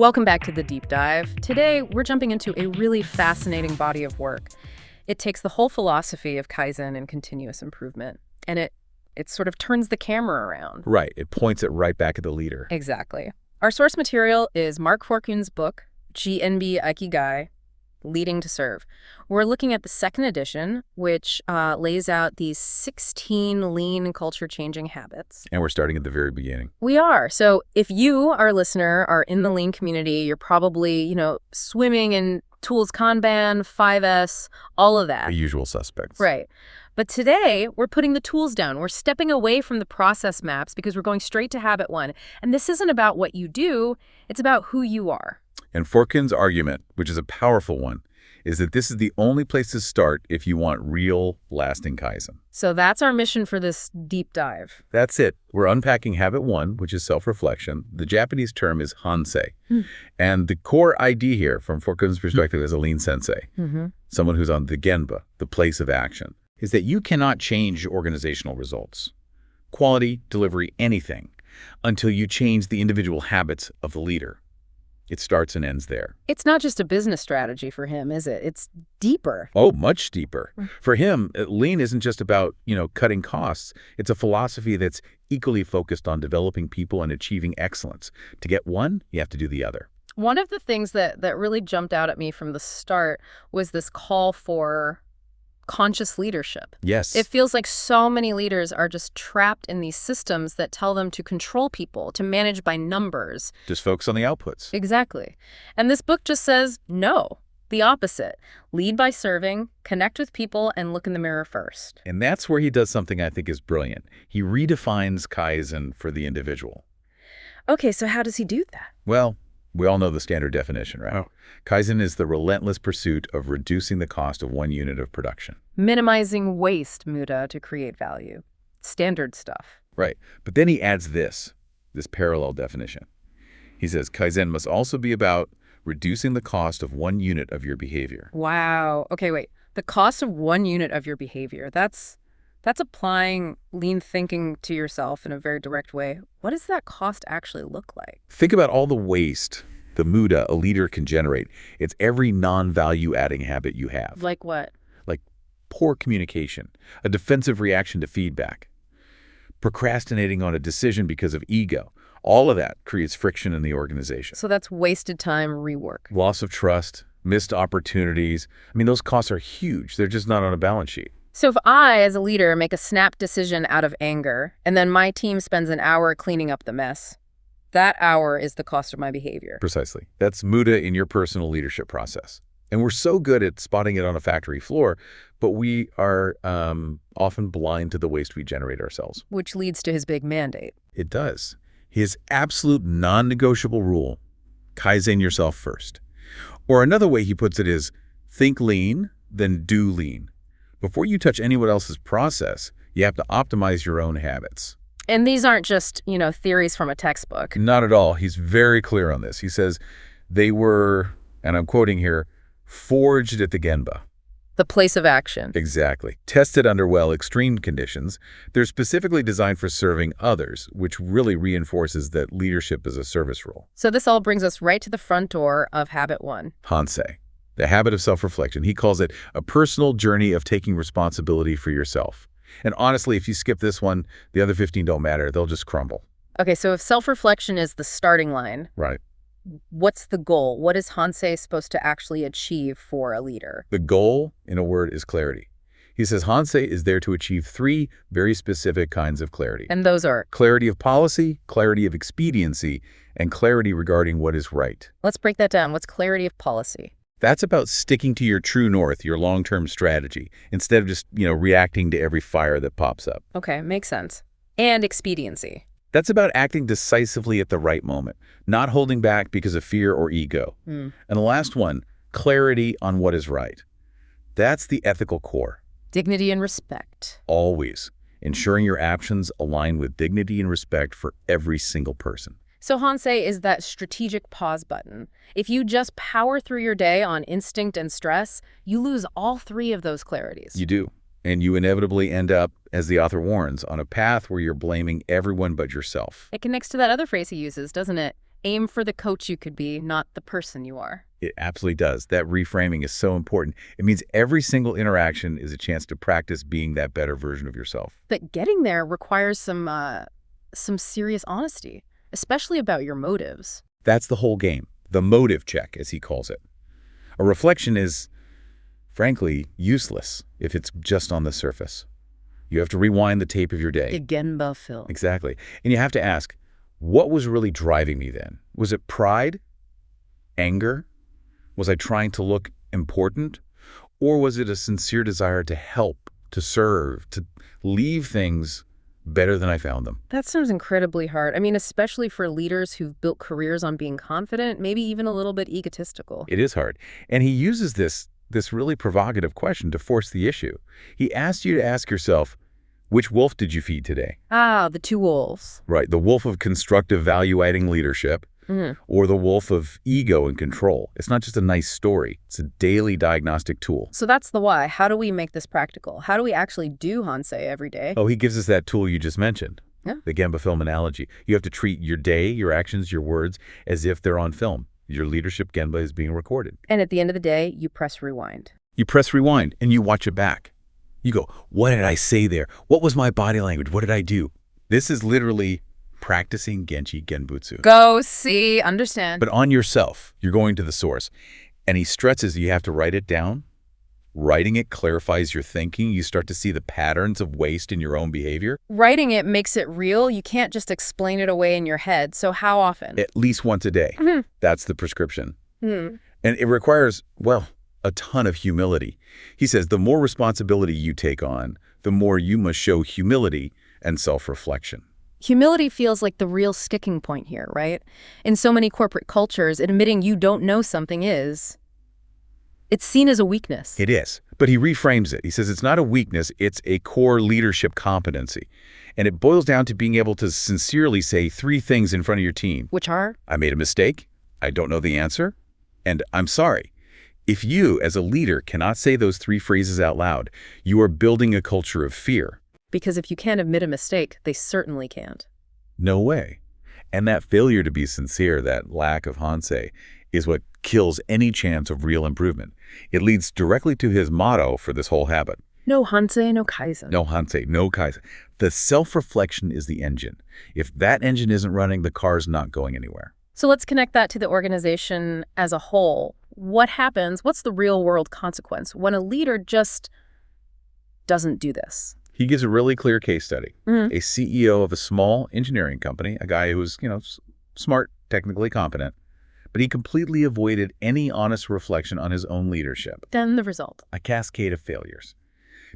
Welcome back to The Deep Dive. Today, we're jumping into a really fascinating body of work. It takes the whole philosophy of Kaizen and continuous improvement, and it sort of turns the camera around. Right. It points it right back at the leader. Exactly. Our source material is Mark Forkun's book, Genba Ikigai, Leading to Serve. We're looking at the second edition, which lays out these 16 lean and culture-changing habits. And we're starting at the very beginning. We are. So if you, our listener, are in the lean community, you're probably, swimming in tools Kanban, 5S, all of that. The usual suspects. Right. But today, we're putting the tools down. We're stepping away from the process maps because we're going straight to habit one. And this isn't about what you do, it's about who you are. And Forkun's argument, which is a powerful one, is that this is the only place to start if you want real, lasting Kaizen. So that's our mission for this deep dive. That's it. We're unpacking habit one, which is self-reflection. The Japanese term is hansei. And the core idea here, from Forkun's perspective as a lean sensei, someone who's on the Genba, the place of action, is that you cannot change organizational results, quality, delivery, anything, until you change the individual habits of the leader. It starts and ends there. It's not just a business strategy for him, is it? It's deeper. Oh, much deeper. For him, lean isn't just about, cutting costs. It's a philosophy that's equally focused on developing people and achieving excellence. To get one, you have to do the other. One of the things that really jumped out at me from the start was this call for conscious leadership. Yes. It feels like so many leaders are just trapped in these systems that tell them to control people, to manage by numbers. Just focus on the outputs. Exactly. And this book just says, no, the opposite. Lead by serving, connect with people, and look in the mirror first. And that's where he does something I think is brilliant. He redefines Kaizen for the individual. Okay, so how does he do that? Well, we all know the standard definition, right? Kaizen is the relentless pursuit of reducing the cost of one unit of production. Minimizing waste, Muda, to create value. Standard stuff. Right. But then he adds this parallel definition. He says Kaizen must also be about reducing the cost of one unit of your behavior. Wow. Okay, wait. The cost of one unit of your behavior. That's applying lean thinking to yourself in a very direct way. What does that cost actually look like? Think about all the waste, the muda a leader can generate. It's every non-value adding habit you have. Like what? Like poor communication, a defensive reaction to feedback, procrastinating on a decision because of ego. All of that creates friction in the organization. So that's wasted time, rework. Loss of trust, missed opportunities. I mean, those costs are huge. They're just not on a balance sheet. So if I, as a leader, make a snap decision out of anger, and then my team spends an hour cleaning up the mess, that hour is the cost of my behavior. Precisely. That's muda in your personal leadership process. And we're so good at spotting it on a factory floor, but we are often blind to the waste we generate ourselves. Which leads to his big mandate. It does. His absolute non-negotiable rule, Kaizen yourself first. Or another way he puts it is, think lean, then do lean. Before you touch anyone else's process, you have to optimize your own habits. And these aren't just, theories from a textbook. Not at all. He's very clear on this. He says they were, and I'm quoting here, forged at the Genba. The place of action. Exactly. Tested under, extreme conditions. They're specifically designed for serving others, which really reinforces that leadership is a service role. So this all brings us right to the front door of habit one. Hansei. The habit of self-reflection. He calls it a personal journey of taking responsibility for yourself. And honestly, if you skip this one, the other 15 don't matter. They'll just crumble. Okay, so if self-reflection is the starting line, right? What's the goal? What is Hansei supposed to actually achieve for a leader? The goal, in a word, is clarity. He says Hansei is there to achieve three very specific kinds of clarity. And those are? Clarity of policy, clarity of expediency, and clarity regarding what is right. Let's break that down. What's clarity of policy? That's about sticking to your true north, your long-term strategy, instead of just, reacting to every fire that pops up. Okay, makes sense. And expediency. That's about acting decisively at the right moment, not holding back because of fear or ego. And the last one, clarity on what is right. That's the ethical core. Dignity and respect. Always. Ensuring your actions align with dignity and respect for every single person. So Hansei is that strategic pause button. If you just power through your day on instinct and stress, you lose all three of those clarities. You do. And you inevitably end up, as the author warns, on a path where you're blaming everyone but yourself. It connects to that other phrase he uses, doesn't it? Aim for the coach you could be, not the person you are. It absolutely does. That reframing is so important. It means every single interaction is a chance to practice being that better version of yourself. But getting there requires some serious honesty, especially about your motives. That's the whole game, the motive check, as he calls it. A reflection is, frankly, useless if it's just on the surface. You have to rewind the tape of your day. The Genba film. Exactly. And you have to ask, what was really driving me then? Was it pride? Anger? Was I trying to look important? Or was it a sincere desire to help, to serve, to leave things better than I found them? That sounds incredibly hard. I mean, especially for leaders who've built careers on being confident, maybe even a little bit egotistical. It is hard. And he uses this really provocative question to force the issue. He asks you to ask yourself, which wolf did you feed today? Ah, the two wolves. Right, the wolf of constructive value-adding leadership, or the wolf of ego and control. It's not just a nice story. It's a daily diagnostic tool. So that's the why. How do we make this practical? How do we actually do Hansei every day? Oh, he gives us that tool you just mentioned. Yeah. The Genba film analogy. You have to treat your day, your actions, your words as if they're on film. Your leadership Genba is being recorded. And at the end of the day, you press rewind. You press rewind and you watch it back. You go, what did I say there? What was my body language? What did I do? This is literally practicing Genchi Genbutsu. Go, see, understand. But on yourself, you're going to the source. And he stresses you have to write it down. Writing it clarifies your thinking. You start to see the patterns of waste in your own behavior. Writing it makes it real. You can't just explain it away in your head. So how often? At least once a day. That's the prescription. Hmm. And it requires, well, a ton of humility. He says the more responsibility you take on, the more you must show humility and self-reflection. Humility feels like the real sticking point here, right? In so many corporate cultures, admitting you don't know something it's seen as a weakness. It is. But he reframes it. He says it's not a weakness, it's a core leadership competency. And it boils down to being able to sincerely say 3 things in front of your team. Which are? I made a mistake, I don't know the answer, and I'm sorry. If you, as a leader, cannot say those 3 phrases out loud, you are building a culture of fear. Because if you can't admit a mistake, they certainly can't. No way. And that failure to be sincere, that lack of Hansei, is what kills any chance of real improvement. It leads directly to his motto for this whole habit. No Hansei, no Kaizen. No Hansei, no Kaizen. The self-reflection is the engine. If that engine isn't running, the car's not going anywhere. So let's connect that to the organization as a whole. What happens, what's the real-world consequence when a leader just doesn't do this? He gives a really clear case study. A CEO of a small engineering company, a guy who was, smart, technically competent, but he completely avoided any honest reflection on his own leadership. Then the result. A cascade of failures.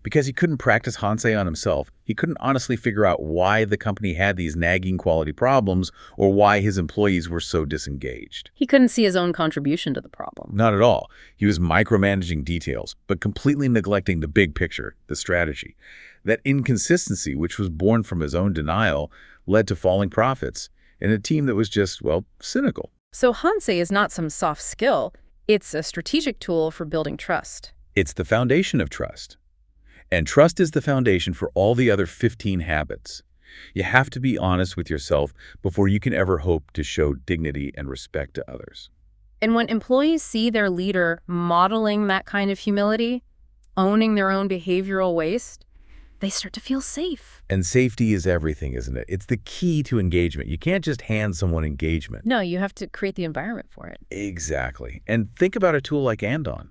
Because he couldn't practice Hansei on himself, he couldn't honestly figure out why the company had these nagging quality problems or why his employees were so disengaged. He couldn't see his own contribution to the problem. Not at all. He was micromanaging details, but completely neglecting the big picture, the strategy. That inconsistency, which was born from his own denial, led to falling profits and a team that was just, cynical. So Hansei is not some soft skill. It's a strategic tool for building trust. It's the foundation of trust. And trust is the foundation for all the other 15 habits. You have to be honest with yourself before you can ever hope to show dignity and respect to others. And when employees see their leader modeling that kind of humility, owning their own behavioral waste, they start to feel safe. And safety is everything, isn't it? It's the key to engagement. You can't just hand someone engagement. No, you have to create the environment for it. Exactly. And think about a tool like Andon.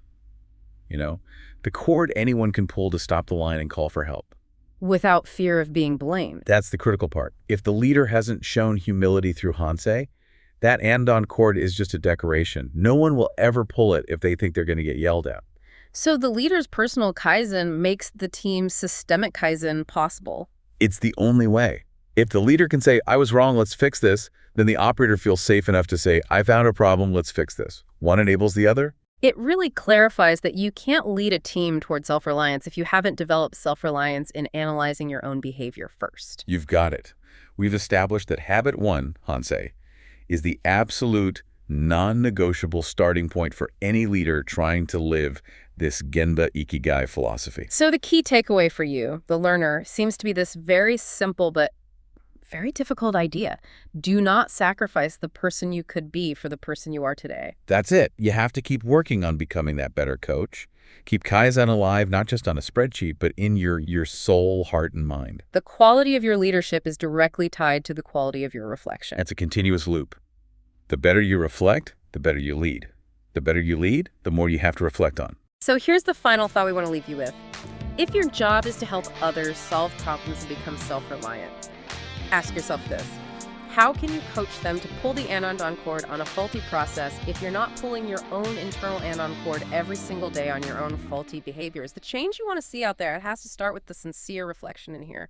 The cord anyone can pull to stop the line and call for help. Without fear of being blamed. That's the critical part. If the leader hasn't shown humility through Hansei, that Andon cord is just a decoration. No one will ever pull it if they think they're going to get yelled at. So the leader's personal Kaizen makes the team's systemic Kaizen possible. It's the only way. If the leader can say, I was wrong, let's fix this, then the operator feels safe enough to say, I found a problem, let's fix this. One enables the other. It really clarifies that you can't lead a team toward self-reliance if you haven't developed self-reliance in analyzing your own behavior first. You've got it. We've established that habit 1, Hansei, is the absolute non-negotiable starting point for any leader trying to live this Genba Ikigai philosophy. So the key takeaway for you, the learner, seems to be this very simple but very difficult idea. Do not sacrifice the person you could be for the person you are today. That's it. You have to keep working on becoming that better coach. Keep Kaizen alive, not just on a spreadsheet, but in your soul, heart, and mind. The quality of your leadership is directly tied to the quality of your reflection. It's a continuous loop. The better you reflect, the better you lead. The better you lead, the more you have to reflect on. So here's the final thought we want to leave you with. If your job is to help others solve problems and become self-reliant, ask yourself this. How can you coach them to pull the anon cord on a faulty process if you're not pulling your own internal anon cord every single day on your own faulty behaviors? The change you want to see out there, it has to start with the sincere reflection in here.